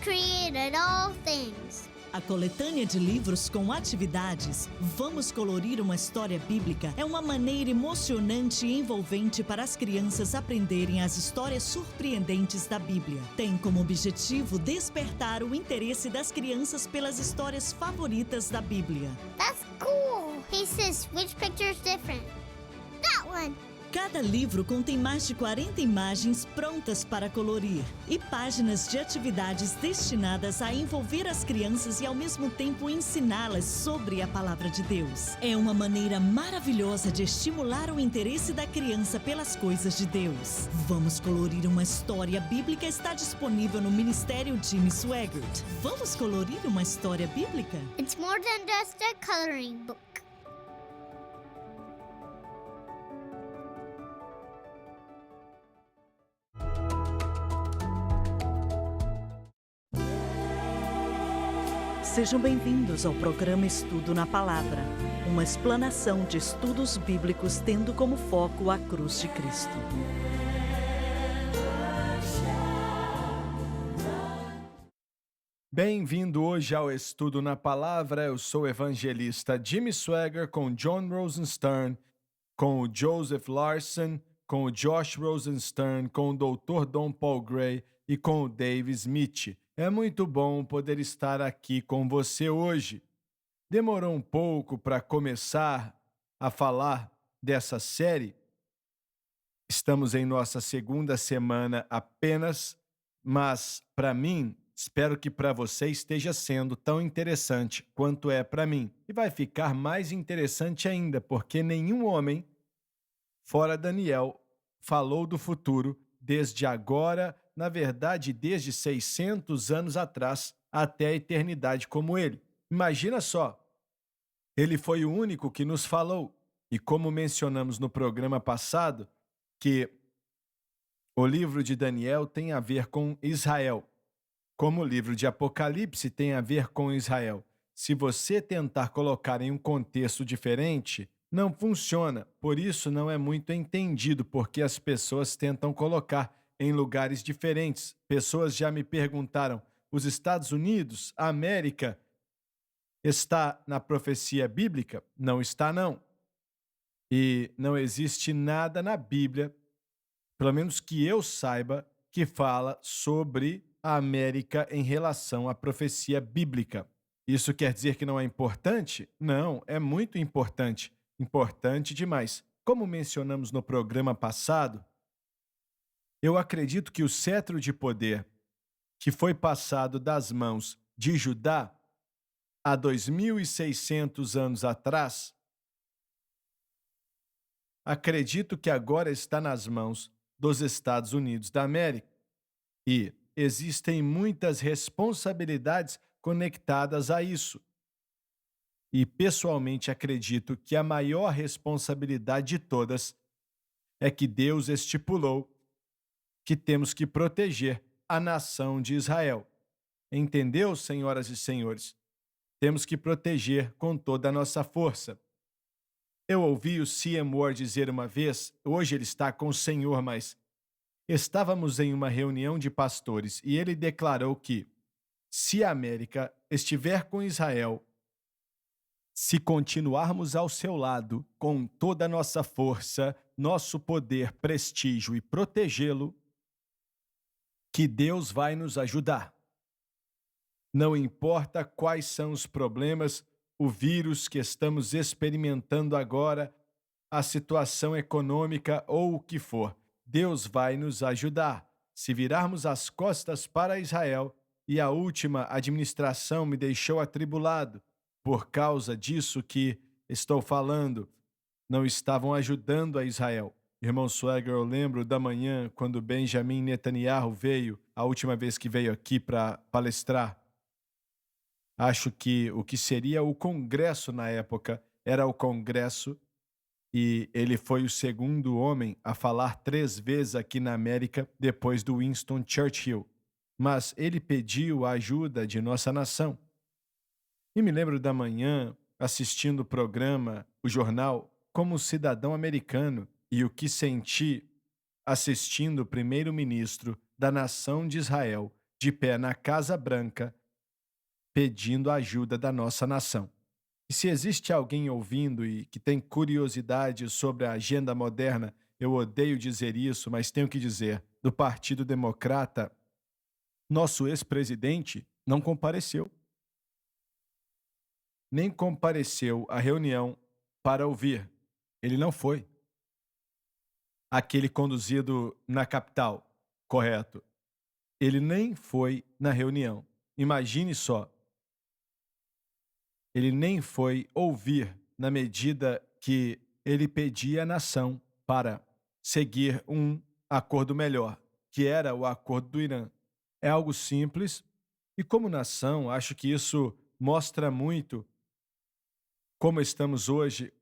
created all things. A coletânea de livros com atividades Vamos Colorir uma História Bíblica é uma maneira emocionante e envolvente para as crianças aprenderem as histórias surpreendentes da Bíblia. Tem como objetivo despertar o interesse das crianças pelas histórias favoritas da Bíblia. That's cool. Hey sis, which picture is different? That one. Cada livro contém mais de 40 imagens prontas para colorir e páginas de atividades destinadas a envolver as crianças e ao mesmo tempo ensiná-las sobre a palavra de Deus. É uma maneira maravilhosa de estimular o interesse da criança pelas coisas de Deus. Vamos Colorir uma História Bíblica está disponível no Ministério Jimmy Swaggart. Vamos colorir uma história bíblica? It's more than just a coloring book. Sejam bem-vindos ao programa Estudo na Palavra, uma explanação de estudos bíblicos tendo como foco a cruz de Cristo. Bem-vindo hoje ao Estudo na Palavra. Eu sou o evangelista Jimmy Swaggart com John Rosenstern, com o Joseph Larson, com o Josh Rosenstern, com o Dr. Don Paul Gray e com o Dave Smith. É muito bom poder estar aqui com você hoje. Demorou um pouco para começar a falar dessa série. Estamos em nossa segunda semana apenas, mas para mim, espero que para você esteja sendo tão interessante quanto é para mim. E vai ficar mais interessante ainda, porque nenhum homem, fora Daniel, falou do futuro desde agora, na verdade, desde 600 anos atrás até a eternidade como ele. Imagina só, ele foi o único que nos falou. E como mencionamos no programa passado, que o livro de Daniel tem a ver com Israel, como o livro de Apocalipse tem a ver com Israel. Se você tentar colocar em um contexto diferente, não funciona. Por isso não é muito entendido, porque as pessoas tentam colocar em lugares diferentes. Pessoas já me perguntaram, os Estados Unidos, a América, está na profecia bíblica? Não está, não. E não existe nada na Bíblia, pelo menos que eu saiba, que fala sobre a América em relação à profecia bíblica. Isso quer dizer que não é importante? Não, é muito importante. Importante demais. Como mencionamos no programa passado, eu acredito que o cetro de poder que foi passado das mãos de Judá há 2.600 anos atrás, acredito que agora está nas mãos dos Estados Unidos da América. E existem muitas responsabilidades conectadas a isso. E pessoalmente acredito que a maior responsabilidade de todas é que Deus estipulou que temos que proteger a nação de Israel. Entendeu, senhoras e senhores? Temos que proteger com toda a nossa força. Eu ouvi o C.M. Moore dizer uma vez, hoje ele está com o Senhor, mas estávamos em uma reunião de pastores e ele declarou que, se a América estiver com Israel, se continuarmos ao seu lado com toda a nossa força, nosso poder, prestígio e protegê-lo, que Deus vai nos ajudar. Não importa quais são os problemas, o vírus que estamos experimentando agora, a situação econômica ou o que for, Deus vai nos ajudar. Se virarmos as costas para Israel, e a última administração me deixou atribulado, por causa disso que estou falando, não estavam ajudando a Israel. Irmão Swagger, eu lembro da manhã quando Benjamin Netanyahu veio, a última vez que veio aqui para palestrar. Acho que o que seria o Congresso na época era o Congresso e ele foi o segundo homem a falar 3 vezes aqui na América depois do Winston Churchill. Mas ele pediu a ajuda de nossa nação. E me lembro da manhã, assistindo o programa, o jornal, como cidadão americano, e o que senti assistindo o primeiro-ministro da nação de Israel de pé na Casa Branca, pedindo ajuda da nossa nação. E se existe alguém ouvindo e que tem curiosidade sobre a agenda moderna, eu odeio dizer isso, mas tenho que dizer, do Partido Democrata, nosso ex-presidente não compareceu. Nem compareceu à reunião para ouvir. Ele não foi. Aquele conduzido na capital, correto. Ele nem foi na reunião. Imagine só. Ele nem foi ouvir na medida que ele pedia à nação para seguir um acordo melhor, que era o acordo do Irã. É algo simples e, como nação, acho que isso mostra muito como estamos hoje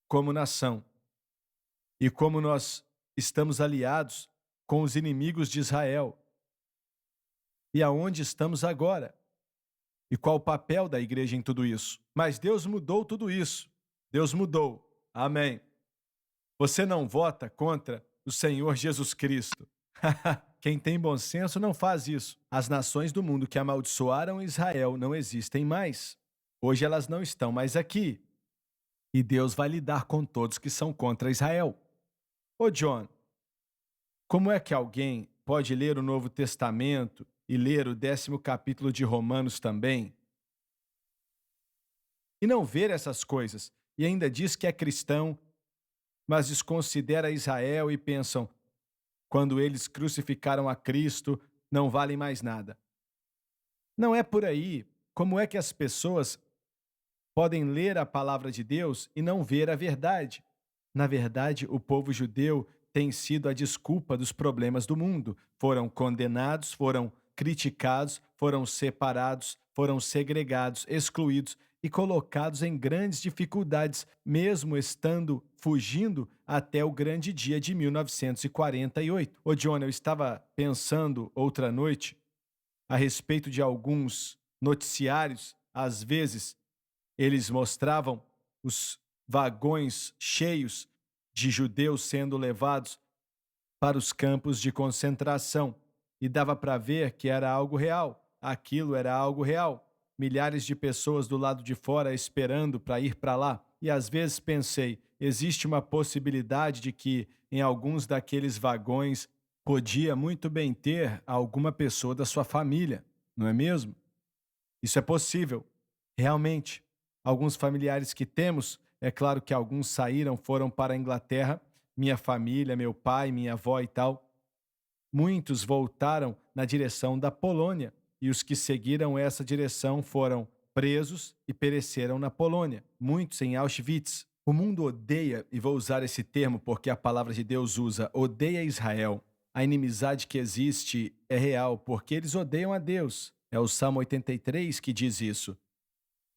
como nação e como nós estamos aliados com os inimigos de Israel e aonde estamos agora e qual o papel da igreja em tudo isso. Mas Deus mudou tudo isso. Deus mudou. Amém. Você não vota contra o Senhor Jesus Cristo. Quem tem bom senso não faz isso. As nações do mundo que amaldiçoaram Israel não existem mais. Hoje elas não estão mais aqui. E Deus vai lidar com todos que são contra Israel. Ô John, como é que alguém pode ler o Novo Testamento e ler o 10º capítulo de Romanos também e não ver essas coisas? E ainda diz que é cristão, mas desconsidera Israel e pensam, quando eles crucificaram a Cristo, não valem mais nada. Não é por aí. Como é que as pessoas podem ler a palavra de Deus e não ver a verdade? Na verdade, o povo judeu tem sido a desculpa dos problemas do mundo. Foram condenados, foram criticados, foram separados, foram segregados, excluídos e colocados em grandes dificuldades, mesmo estando fugindo até o grande dia de 1948. Ô John, eu estava pensando outra noite a respeito de alguns noticiários, às vezes eles mostravam os vagões cheios de judeus sendo levados para os campos de concentração e dava para ver que era algo real. Aquilo era algo real. Milhares de pessoas do lado de fora esperando para ir para lá. E às vezes pensei, existe uma possibilidade de que em alguns daqueles vagões podia muito bem ter alguma pessoa da sua família, não é mesmo? Isso é possível, realmente. Alguns familiares que temos, é claro que alguns saíram, foram para a Inglaterra, minha família, meu pai, minha avó e tal. Muitos voltaram na direção da Polônia e os que seguiram essa direção foram presos e pereceram na Polônia, muitos em Auschwitz. O mundo odeia, e vou usar esse termo porque a palavra de Deus usa, odeia Israel. A inimizade que existe é real porque eles odeiam a Deus. É o Salmo 83 que diz isso.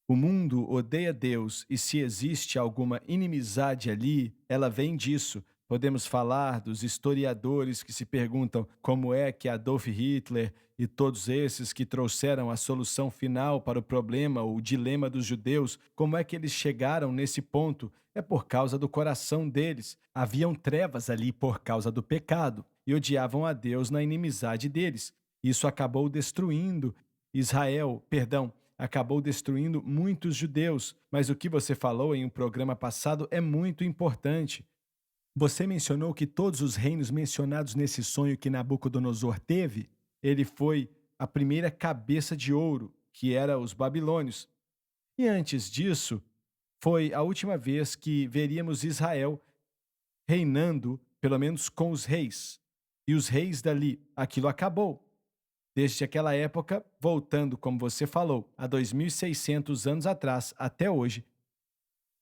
O mundo odeia Deus e se existe alguma inimizade ali, ela vem disso. Podemos falar dos historiadores que se perguntam como é que Adolf Hitler e todos esses que trouxeram a solução final para o problema, o dilema dos judeus, como é que eles chegaram nesse ponto? É por causa do coração deles. Haviam trevas ali por causa do pecado e odiavam a Deus na inimizade deles. Isso acabou destruindo acabou destruindo muitos judeus. Mas o que você falou em um programa passado é muito importante. Você mencionou que todos os reinos mencionados nesse sonho que Nabucodonosor teve, ele foi a primeira cabeça de ouro, que era os babilônios. E antes disso, foi a última vez que veríamos Israel reinando, pelo menos com os reis. E os reis dali, aquilo acabou. Desde aquela época, voltando, como você falou, a 2.600 anos atrás até hoje,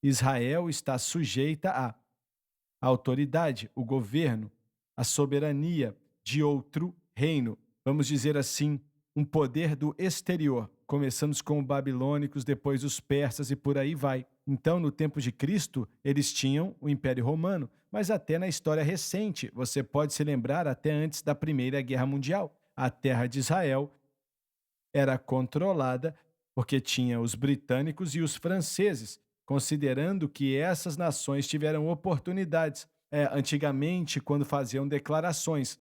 Israel está sujeita à autoridade, o governo, a soberania de outro reino. Vamos dizer assim, um poder do exterior. Começamos com os babilônicos, depois os persas e por aí vai. Então, no tempo de Cristo, eles tinham o Império Romano, mas até na história recente, você pode se lembrar até antes da Primeira Guerra Mundial. A terra de Israel era controlada porque tinha os britânicos e os franceses, considerando que essas nações tiveram oportunidades. Antigamente, quando faziam declarações,